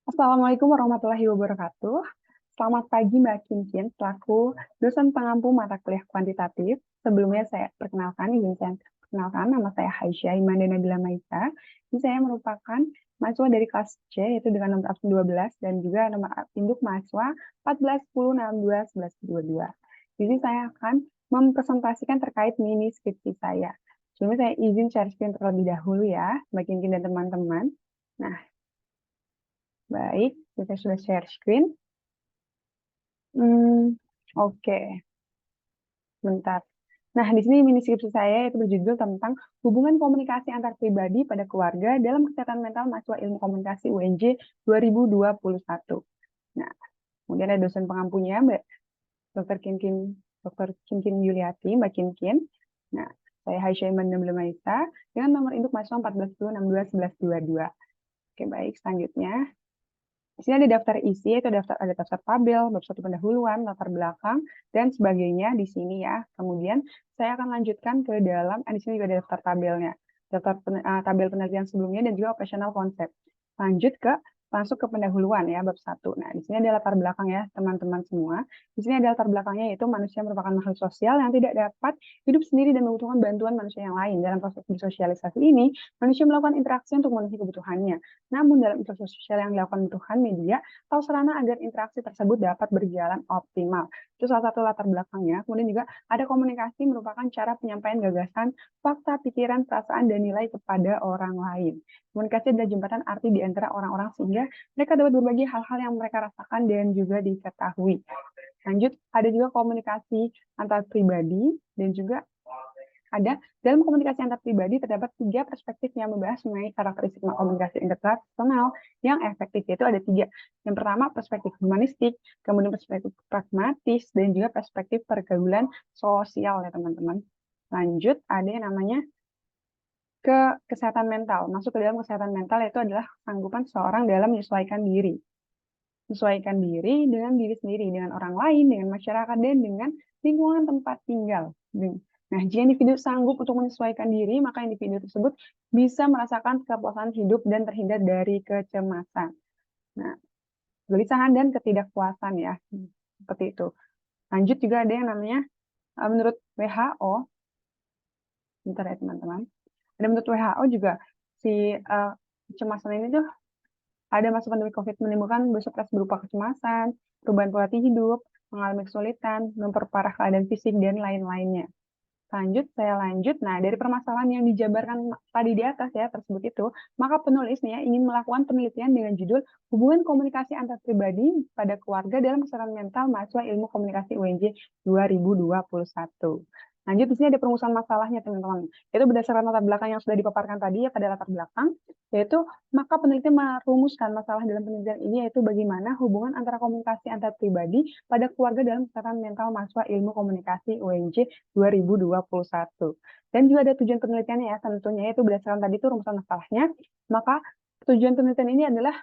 Assalamualaikum warahmatullahi wabarakatuh. Selamat pagi Mbak Kinkin, selaku dosen pengampu mata kuliah kuantitatif. Sebelumnya saya perkenalkan, izin saya perkenalkan, nama saya Haisya Imanda Nabila Maisa. Ini saya merupakan mahasiswa dari kelas C, yaitu dengan nomor absen 12, dan juga nomor induk mahasiswa 14 10 62 11 22. Jadi saya akan mempresentasikan terkait mini skripsi saya. Sebelumnya saya izin share screen terlebih dahulu ya, Mbak Kinkin dan teman-teman. Nah, baik, kita sudah share screen. Oke, bentar. Nah, di sini mini skripsi saya itu berjudul tentang hubungan komunikasi antar pribadi pada keluarga dalam kesehatan mental mahasiswa ilmu komunikasi UNJ 2021. Nah, kemudian ada dosen pengampunya, Mbak Dr. Kinkin Yuliati, Mbak Kinkin. Nah, saya Haisya Iman Maisa dengan nomor induk mahasiswa 1410621122. Oke, baik, selanjutnya. Di sini ada daftar isi, yaitu ada daftar tabel, bab 1 pendahuluan, latar belakang, dan sebagainya di sini ya. Kemudian saya akan lanjutkan ke dalam, di sini juga ada daftar tabelnya. Tabel penelitian sebelumnya dan juga operasional konsep. Lanjut masuk ke pendahuluan ya, bab 1. Nah, di sini ada latar belakang ya, teman-teman semua. Di sini ada latar belakangnya, yaitu manusia merupakan makhluk sosial yang tidak dapat hidup sendiri dan membutuhkan bantuan manusia yang lain. Dalam proses bersosialisasi ini, manusia melakukan interaksi untuk memenuhi kebutuhannya. Namun dalam interaksi sosial yang dilakukan kebutuhan media atau sarana agar interaksi tersebut dapat berjalan optimal. Itu salah satu latar belakangnya. Kemudian juga ada komunikasi merupakan cara penyampaian gagasan, fakta, pikiran, perasaan, dan nilai kepada orang lain. Komunikasi adalah jembatan arti di antara orang-orang sehingga mereka dapat berbagi hal-hal yang mereka rasakan dan juga diketahui. Lanjut, ada juga komunikasi antar pribadi dan juga dalam komunikasi antar pribadi terdapat 3 perspektif yang membahas mengenai karakteristik komunikasi interpersonal yang efektif, yaitu ada 3. Yang pertama perspektif humanistik, kemudian perspektif pragmatis, dan juga perspektif pergaulan sosial ya teman-teman. Lanjut, ada yang namanya kesehatan mental. Masuk ke dalam kesehatan mental yaitu adalah kesanggupan seseorang dalam menyesuaikan diri. Menyesuaikan diri dengan diri sendiri, dengan orang lain, dengan masyarakat, dan dengan lingkungan tempat tinggal. Nah, jika individu sanggup untuk menyesuaikan diri, maka individu tersebut bisa merasakan kepuasan hidup dan terhindar dari kecemasan. Nah, kegelisahan dan ketidakpuasan ya, seperti itu. Lanjut juga ada yang namanya, menurut WHO, bentar ya teman-teman, ada menurut WHO juga, kecemasan ini tuh ada masa pandemi COVID menimbulkan stres berupa kecemasan, perubahan pola hidup, mengalami kesulitan, memperparah keadaan fisik, dan lain-lainnya. Saya lanjut. Nah, dari permasalahan yang dijabarkan tadi di atas ya, tersebut itu, maka penulisnya ingin melakukan penelitian dengan judul Hubungan Komunikasi Antar Pribadi pada Keluarga dalam Kesehatan Mental Mahasiswa Ilmu Komunikasi UNJ 2021. Lanjut, di sini ada perumusan masalahnya, teman-teman. Itu berdasarkan latar belakang yang sudah dipaparkan tadi ya, pada latar belakang, yaitu maka peneliti merumuskan masalah dalam penelitian ini, yaitu bagaimana hubungan antara komunikasi antar pribadi pada keluarga dalam kesehatan mental mahasiswa ilmu komunikasi UNJ 2021. Dan juga ada tujuan penelitiannya ya, tentunya itu berdasarkan tadi itu rumusan masalahnya, maka tujuan penelitian ini adalah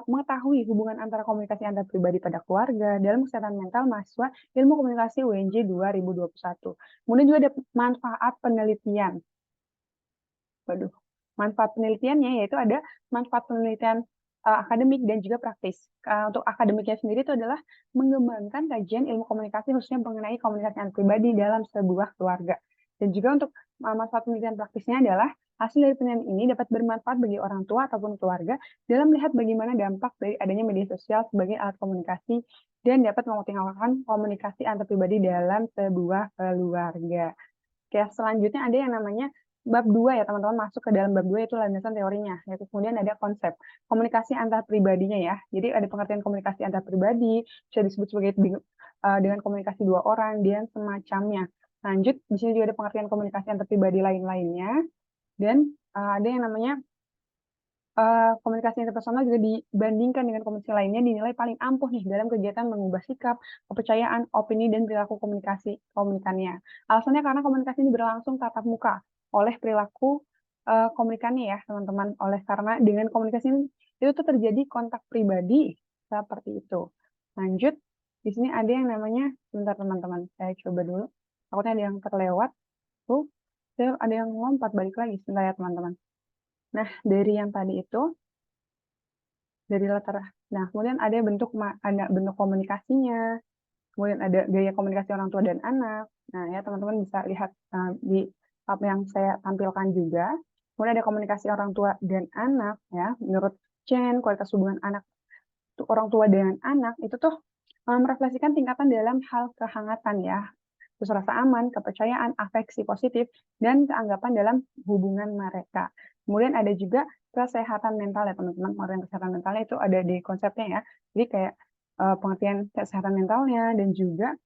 mengetahui hubungan antara komunikasi antar pribadi pada keluarga dalam kesehatan mental mahasiswa ilmu komunikasi UNJ 2021. Kemudian juga ada manfaat penelitian. Manfaat penelitiannya yaitu ada manfaat penelitian akademik dan juga praktis. Untuk akademiknya sendiri itu adalah mengembangkan kajian ilmu komunikasi khususnya mengenai komunikasi antar pribadi dalam sebuah keluarga. Dan juga untuk manfaat penelitian praktisnya adalah hasil dari penelitian ini dapat bermanfaat bagi orang tua ataupun keluarga dalam melihat bagaimana dampak dari adanya media sosial sebagai alat komunikasi dan dapat mengoptimalkan komunikasi antar pribadi dalam sebuah keluarga. Oke, selanjutnya ada yang namanya bab 2 ya teman-teman, masuk ke dalam bab 2 itu landasan teorinya. Yaitu kemudian ada konsep komunikasi antar pribadinya ya. Jadi ada pengertian komunikasi antar pribadi, bisa disebut sebagai dengan komunikasi 2 orang dan semacamnya. Lanjut, di sini juga ada pengertian komunikasi antar pribadi lain-lainnya. Dan ada yang namanya komunikasi interpersonal juga dibandingkan dengan komunikasi lainnya dinilai paling ampuh nih dalam kegiatan mengubah sikap, kepercayaan, opini, dan perilaku komunikannya. Alasannya karena komunikasi ini berlangsung tatap muka oleh perilaku komunikannya ya teman-teman. Karena dengan komunikasi ini itu tuh terjadi kontak pribadi seperti itu. Lanjut, di sini ada yang namanya, sebentar teman-teman, saya coba dulu. Takutnya ada yang terlewat. Tuh, ada yang lompat balik lagi. Sebentar ya teman-teman. Nah, dari yang tadi itu, dari latar, nah kemudian ada bentuk komunikasinya, kemudian ada gaya komunikasi orang tua dan anak. Nah, ya teman-teman bisa lihat di apa yang saya tampilkan juga. Kemudian ada komunikasi orang tua dan anak, ya. Menurut Chen, kualitas hubungan orang tua dengan anak itu tuh merefleksikan tingkatan dalam hal kehangatan, ya. Terus rasa aman, kepercayaan, afeksi positif, dan keanggapan dalam hubungan mereka. Kemudian ada juga kesehatan mental, ya teman-teman. Pengertian kesehatan mentalnya itu ada di konsepnya, ya. Jadi kayak pengertian kesehatan mentalnya dan juga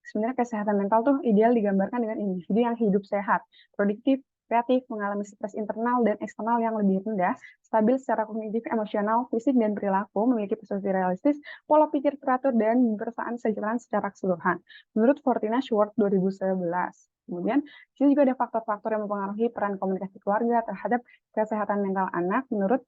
sebenarnya kesehatan mental tuh ideal digambarkan dengan individu yang hidup sehat, produktif, kreatif, mengalami stres internal dan eksternal yang lebih rendah, stabil secara kognitif, emosional, fisik, dan perilaku, memiliki persepsi realistis, pola pikir teratur, dan kesejahteraan secara keseluruhan. Menurut Fortina Schwartz 2011. Kemudian, di sini juga ada faktor-faktor yang mempengaruhi peran komunikasi keluarga terhadap kesehatan mental anak menurut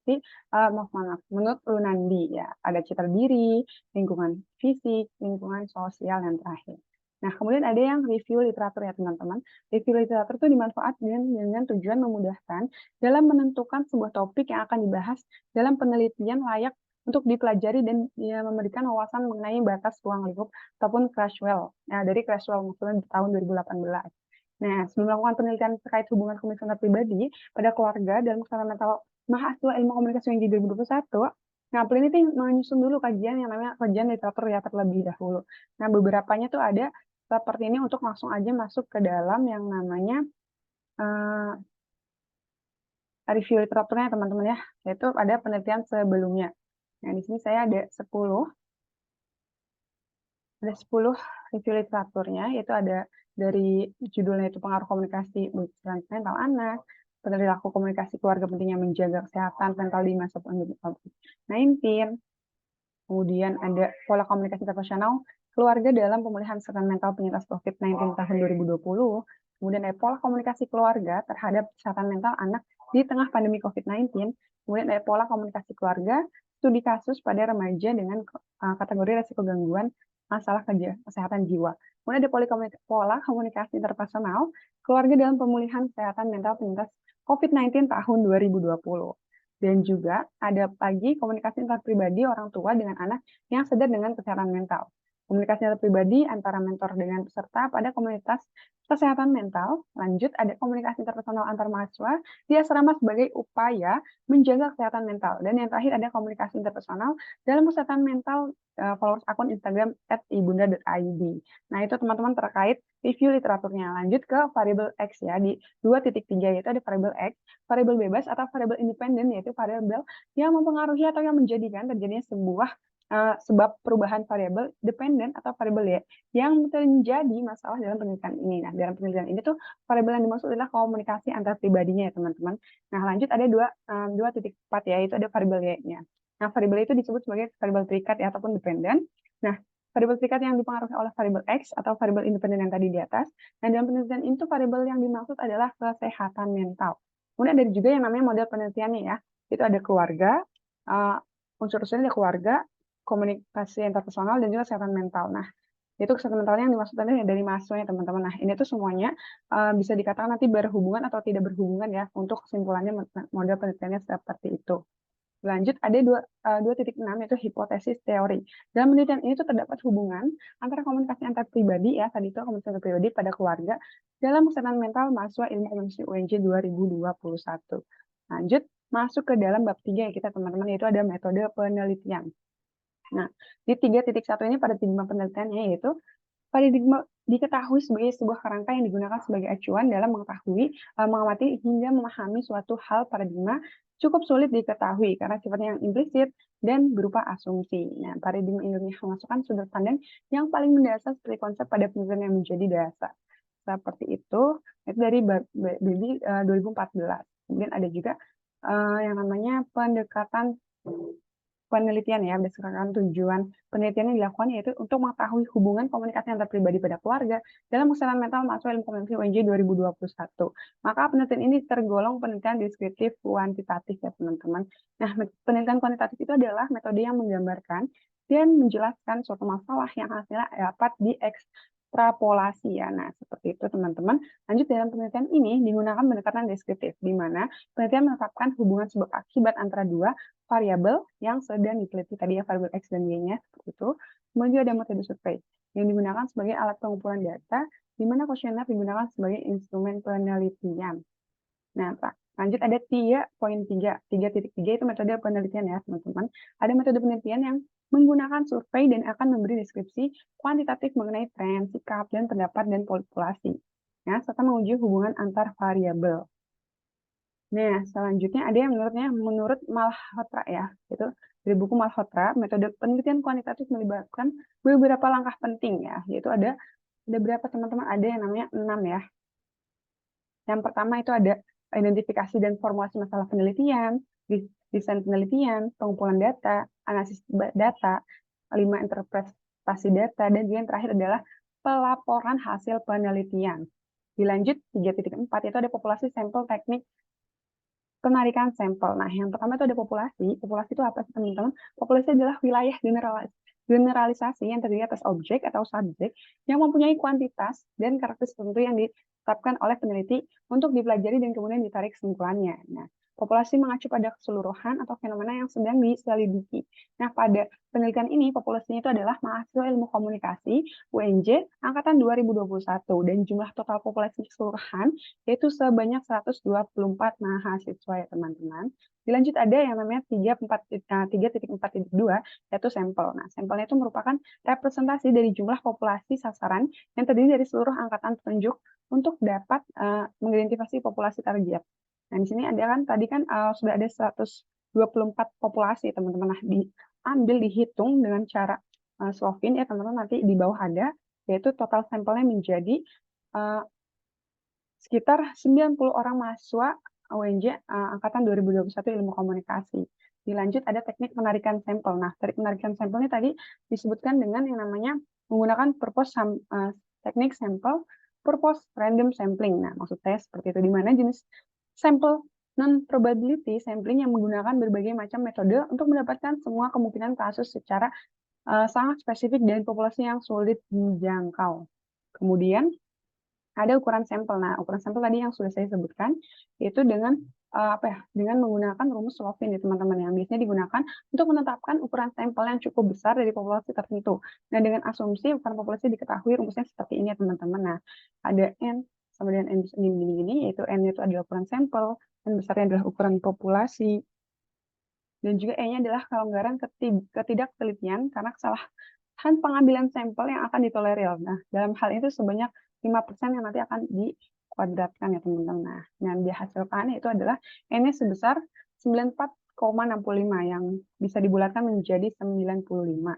Lunandi, ya. Ada citra diri, lingkungan fisik, lingkungan sosial yang terakhir. Nah, kemudian ada yang review literatur, ya teman-teman. Review literatur itu dimanfaatkan dengan tujuan memudahkan dalam menentukan sebuah topik yang akan dibahas dalam penelitian layak untuk dipelajari dan ya, memberikan wawasan mengenai batas ruang lingkup ataupun Creswell. Nah, dari Creswell maksudnya di tahun 2018. Nah, sebelum melakukan penelitian terkait hubungan komunikasi antar pribadi pada keluarga dalam kesehatan mental mahasiswa ilmu komunikasi yang di 2021, nah, peneliti menyusun dulu kajian yang namanya kajian literatur ya terlebih dahulu. Nah, beberapanya tuh ada seperti ini untuk langsung aja masuk ke dalam yang namanya review literaturnya teman-teman, ya, yaitu ada penelitian sebelumnya. Nah, di sini saya ada 10 review literaturnya, yaitu ada dari judulnya itu pengaruh komunikasi mental anak, perilaku komunikasi keluarga pentingnya menjaga kesehatan mental di masa pandemi COVID-19, kemudian ada pola komunikasi interpersonal keluarga dalam pemulihan kesehatan mental penyintas COVID-19 tahun 2020. Kemudian ada pola komunikasi keluarga terhadap kesehatan mental anak di tengah pandemi COVID-19. Kemudian ada pola komunikasi keluarga, studi kasus pada remaja dengan kategori resiko gangguan masalah kesehatan jiwa. Kemudian ada pola komunikasi interpersonal keluarga dalam pemulihan kesehatan mental penyintas COVID-19 tahun 2020. Dan juga ada lagi komunikasi antar pribadi orang tua dengan anak yang sadar dengan kesehatan mental. Komunikasi antar pribadi antara mentor dengan peserta pada komunitas kesehatan mental. Lanjut, ada komunikasi interpersonal antar mahasiswa di asrama sebagai upaya menjaga kesehatan mental. Dan yang terakhir ada komunikasi interpersonal dalam kesehatan mental followers akun Instagram @ibunda.id. Nah, itu teman-teman terkait review literaturnya. Lanjut ke variabel X, ya, di 2.3 yaitu ada variabel X, variabel bebas atau variabel independen, yaitu variabel yang mempengaruhi atau yang menjadikan terjadinya sebuah sebab perubahan variabel dependen atau variabel Y yang menjadi masalah dalam penelitian ini. Nah, dalam penelitian ini tuh variabel yang dimaksud adalah komunikasi antar pribadinya, ya teman-teman. Nah, lanjut ada 2.4 ya, itu ada variabel Y-nya. Nah, variabel itu disebut sebagai variabel terikat ya ataupun dependen. Nah, variabel terikat yang dipengaruhi oleh variabel X atau variabel independen yang tadi di atas. Nah, dalam penelitian itu variabel yang dimaksud adalah kesehatan mental. Kemudian ada juga yang namanya model penelitiannya, ya. Itu ada keluarga, unsur-unsurnya ada keluarga, komunikasi interpersonal, dan juga kesehatan mental. Nah, itu kesehatan mentalnya yang dimaksud tadi dari mahasiswanya, teman-teman. Nah, ini tuh semuanya bisa dikatakan nanti berhubungan atau tidak berhubungan, ya, untuk kesimpulannya model penelitiannya seperti itu. Lanjut, ada 2.6 yaitu hipotesis teori. Dalam penelitian ini tuh terdapat hubungan antara komunikasi antar pribadi, ya, tadi itu komunikasi antar pribadi pada keluarga dalam kesehatan mental mahasiswa ilmu komunikasi UNJ 2021. Lanjut, masuk ke dalam bab 3 ya kita teman-teman, yaitu ada metode penelitian. Nah, di 3.1 ini paradigma penelitiannya yaitu paradigma diketahui sebagai sebuah kerangka yang digunakan sebagai acuan dalam mengetahui, mengamati hingga memahami suatu hal. Paradigma cukup sulit diketahui karena sifatnya yang implisit dan berupa asumsi. Nah, paradigma ini memasukkan sudut pandang yang paling mendasar seperti konsep pada penelitian yang menjadi dasar. Seperti itu dari Baby 2014. Kemudian ada juga yang namanya pendekatan penelitian, ya, berdasarkan tujuan penelitian yang dilakukan yaitu untuk mengetahui hubungan komunikasi antar pribadi pada keluarga dalam kesehatan mental mahasiswa ilmu komunikasi UNJ 2021. Maka penelitian ini tergolong penelitian deskriptif kuantitatif, ya teman-teman. Nah, penelitian kuantitatif itu adalah metode yang menggambarkan dan menjelaskan suatu masalah yang hasilnya dapat ekstrapolasi ya. Nah, seperti itu teman-teman. Lanjut, dalam penelitian ini digunakan pendekatan deskriptif, di mana penelitian menetapkan hubungan sebab akibat antara dua variabel yang sedang diteliti tadi ya, variabel X dan Y-nya, seperti itu. Kemudian ada metode survei yang digunakan sebagai alat pengumpulan data, di mana kuesioner digunakan sebagai instrumen penelitian. Nah, Pak, lanjut ada 3.3. 3.3 itu metode penelitian ya, teman-teman. Ada metode penelitian yang menggunakan survei dan akan memberi deskripsi kuantitatif mengenai tren, sikap, dan pendapat dan populasi. Nah, serta menguji hubungan antar variabel. Nah, selanjutnya ada yang menurut Malhotra ya, itu dari buku Malhotra, metode penelitian kuantitatif melibatkan beberapa langkah penting ya, yaitu ada berapa teman-teman, ada yang namanya 6 ya. Yang pertama itu ada identifikasi dan formulasi masalah penelitian, desain penelitian, pengumpulan data, analisis data, 5 interpretasi data, dan juga yang terakhir adalah pelaporan hasil penelitian. Dilanjut 3.4 itu ada populasi sampel teknik penarikan sampel. Nah, yang pertama itu ada populasi. Populasi itu apa sih, teman-teman? Populasi adalah wilayah generalisasi yang terdiri atas objek atau subjek yang mempunyai kuantitas dan karakteristik tertentu yang ditetapkan oleh peneliti untuk dipelajari dan kemudian ditarik kesimpulannya. Nah, populasi mengacu pada keseluruhan atau fenomena yang sedang diselidiki. Nah, pada penelitian ini, populasinya itu adalah mahasiswa ilmu komunikasi UNJ angkatan 2021 dan jumlah total populasi keseluruhan yaitu sebanyak 124 mahasiswa ya teman-teman. Dilanjut ada yang namanya 3.4.2 yaitu sampel. Nah, sampelnya itu merupakan representasi dari jumlah populasi sasaran yang terdiri dari seluruh angkatan petunjuk untuk dapat mengidentifikasi populasi target. Nah, di sini ada kan tadi kan sudah ada 124 populasi teman-teman. Nah, dihitung dengan cara Slovin ya teman-teman, nanti di bawah ada, yaitu total sampelnya menjadi sekitar 90 orang mahasiswa UNJ angkatan 2021 ilmu komunikasi. Dilanjut ada teknik penarikan sampel. Nah, teknik penarikan sampel ini tadi disebutkan dengan yang namanya menggunakan teknik sampel purpose random sampling. Nah, maksud saya seperti itu, di mana jenis sampel non-probability sampling yang menggunakan berbagai macam metode untuk mendapatkan semua kemungkinan kasus secara sangat spesifik dari populasi yang sulit dijangkau. Kemudian ada ukuran sampel. Nah, ukuran sampel tadi yang sudah saya sebutkan, yaitu dengan dengan menggunakan rumus Slovin ya teman-teman, yang biasanya digunakan untuk menetapkan ukuran sampel yang cukup besar dari populasi tertentu. Nah, dengan asumsi ukuran populasi diketahui, rumusnya seperti ini ya teman-teman. Nah, ada N sama dengan N gini-gini, yaitu N itu adalah ukuran sampel, N besarnya adalah ukuran populasi, dan juga E-nya adalah kelonggaran ketidaktelitian karena kesalahan pengambilan sampel yang akan ditolerir. Nah, dalam hal itu sebanyak 5% yang nanti akan dikuadratkan ya teman-teman. Nah, yang dihasilkan itu adalah N-nya sebesar 94,65 yang bisa dibulatkan menjadi 95.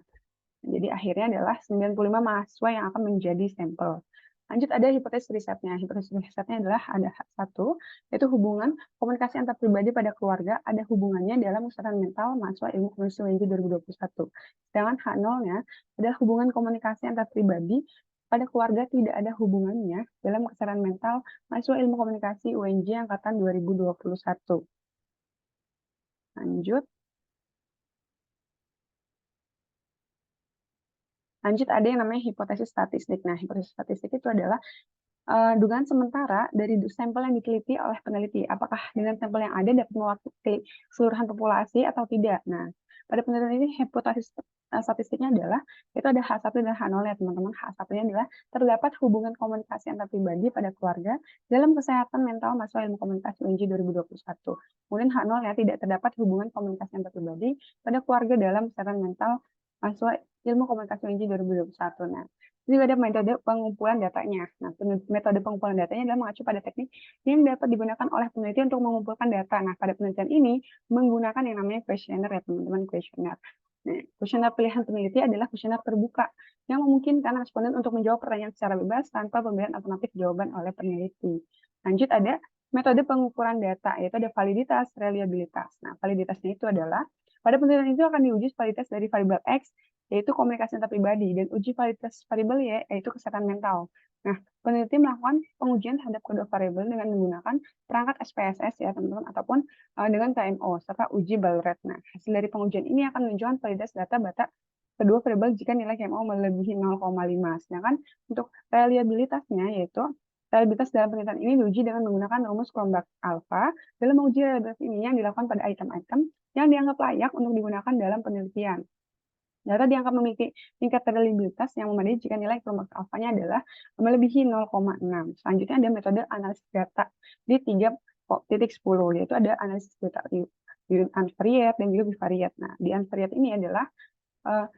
Jadi akhirnya adalah 95 mahasiswa yang akan menjadi sampel. Lanjut ada hipotesis risetnya. Hipotesis risetnya adalah ada satu, yaitu hubungan komunikasi antar pribadi pada keluarga ada hubungannya dalam kesehatan mental mahasiswa ilmu komunikasi UNJ 2021. Sedangkan H0-nya adalah hubungan komunikasi antar pribadi pada keluarga tidak ada hubungannya dalam kesehatan mental mahasiswa ilmu komunikasi UNJ angkatan 2021. Lanjut ada yang namanya hipotesis statistik. Nah, hipotesis statistik itu adalah dugaan sementara dari sampel yang diteliti oleh peneliti. Apakah dengan sampel yang ada dapat mewakili keseluruhan populasi atau tidak? Nah, pada penelitian ini hipotesis statistiknya adalah itu ada H1 dan H0 ya teman-teman. H1-nya adalah terdapat hubungan komunikasi antar pribadi pada keluarga dalam kesehatan mental mahasiswa ilmu komunikasi UNJ 2021. Kemudian H0 ya tidak terdapat hubungan komunikasi antar pribadi pada keluarga dalam kesehatan mental mahasiswa ilmu komunikasi UNJ 2021. Nah, ini ada metode pengumpulan datanya. Nah, metode pengumpulan datanya adalah mengacu pada teknik yang dapat digunakan oleh peneliti untuk mengumpulkan data. Nah, pada penelitian ini menggunakan yang namanya kuesioner ya teman-teman, kuesioner. Nah, kuesioner pilihan peneliti adalah kuesioner terbuka yang memungkinkan responden untuk menjawab pertanyaan secara bebas tanpa pemberian alternatif jawaban oleh peneliti. Lanjut ada metode pengukuran data, yaitu ada validitas, reliabilitas. Nah, validitasnya itu adalah pada penelitian itu akan diuji validitas dari variabel X, yaitu komunikasi antar pribadi, dan uji validitas variabel Y, yaitu kesehatan mental. Nah, peneliti melakukan pengujian terhadap kedua variabel dengan menggunakan perangkat SPSS ya teman-teman, ataupun dengan TMO, serta uji Ballarat. Nah, hasil dari pengujian ini akan menunjukkan validitas data kedua variabel jika nilai KMO melebihi 0,5. Sedangkan untuk reliabilitasnya, yaitu reliabilitas dalam penelitian ini diuji dengan menggunakan rumus Cronbach alpha. Dalam menguji reliabilitas ini yang dilakukan pada item-item yang dianggap layak untuk digunakan dalam penelitian. Data dianggap memiliki tingkat reliabilitas yang memadai jika nilai Cronbach alpha-nya adalah melebihi 0,6. Selanjutnya ada metode analisis data di 3.10, yaitu ada analisis data unvariate dan juga bivariate. Nah, di unvariate ini adalah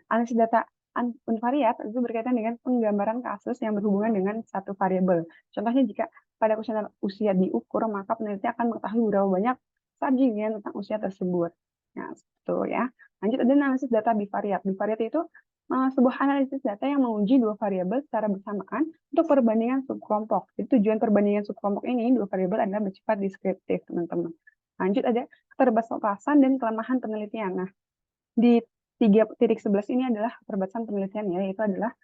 analisis data unvariate itu berkaitan dengan penggambaran kasus yang berhubungan dengan satu variabel. Contohnya jika pada kuesioner usia diukur, maka peneliti akan mengetahui berapa banyak sajian tentang usia tersebut. Nah, itu ya. Lanjut ada analisis data bivariate. Bivariate itu sebuah analisis data yang menguji dua variabel secara bersamaan untuk perbandingan subkelompok. Jadi tujuan perbandingan subkelompok ini, dua variabel adalah bersifat deskriptif, teman-teman. Lanjut ada keterbatasan dan kelemahan penelitian. Nah, di 3.11 ini adalah keterbatasan penelitian, yaitu adalah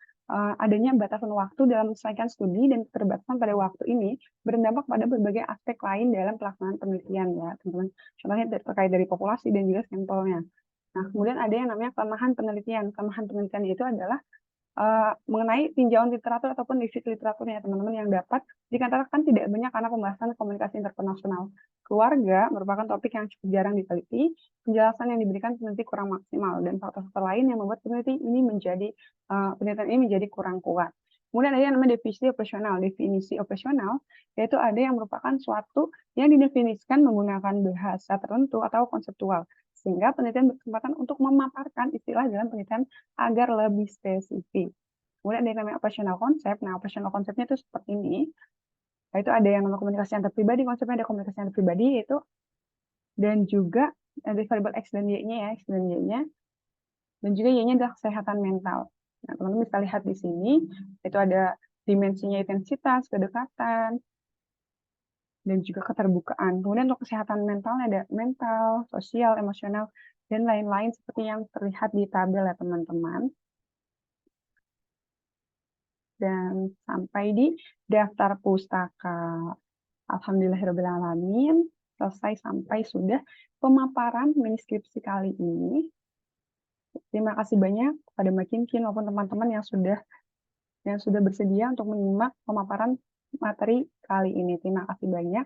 adanya batasan waktu dalam menyelesaikan studi dan keterbatasan pada waktu ini berdampak pada berbagai aspek lain dalam pelaksanaan penelitian ya teman-teman. Contohnya terkait dari populasi dan juga sampelnya. Nah, kemudian ada yang namanya kelemahan penelitian. Kelemahan penelitian itu adalah mengenai tinjauan literatur ataupun defisit literaturnya teman-teman yang dapat dikatakan tidak banyak karena pembahasan komunikasi internasional. Keluarga merupakan topik yang cukup jarang diteliti, penjelasan yang diberikan peneliti kurang maksimal, dan faktor-faktor lain yang membuat penelitian ini menjadi kurang kuat. Kemudian ada yang namanya definisi operasional. Definisi operasional yaitu ada yang merupakan suatu yang didefinisikan menggunakan bahasa tertentu atau konseptual, sehingga penelitian berkesempatan untuk memaparkan istilah dalam penelitian agar lebih spesifik. Kemudian ada yang namanya operational konsep. Nah, operational konsepnya itu seperti ini. Yaitu ada yang namanya komunikasi antar pribadi, konsepnya ada komunikasi antar pribadi, yaitu dan juga ada variabel X dan Y-nya ya, X dan Y-nya. Dan juga Y-nya adalah kesehatan mental. Nah, teman-teman bisa lihat di sini, itu ada dimensinya intensitas, kedekatan, dan juga keterbukaan. Kemudian untuk kesehatan mentalnya ada mental, sosial, emosional, dan lain-lain seperti yang terlihat di tabel ya teman-teman. Dan sampai di daftar pustaka. Alhamdulillahirrahmanirrahim, selesai sampai sudah pemaparan miniskripsi kali ini. Terima kasih banyak kepada Mbak Kinkin maupun teman-teman yang sudah bersedia untuk menyimak pemaparan materi kali ini. Terima kasih banyak.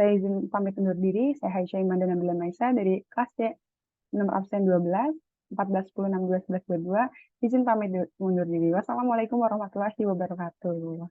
Saya izin pamit undur diri. Saya Haisha Iman dan Nabila Maisa dari kelas C nomor absen 12, 14, 10, 6, 12, 11, 22. Izin pamit undur diri. Wassalamualaikum warahmatullahi wabarakatuh.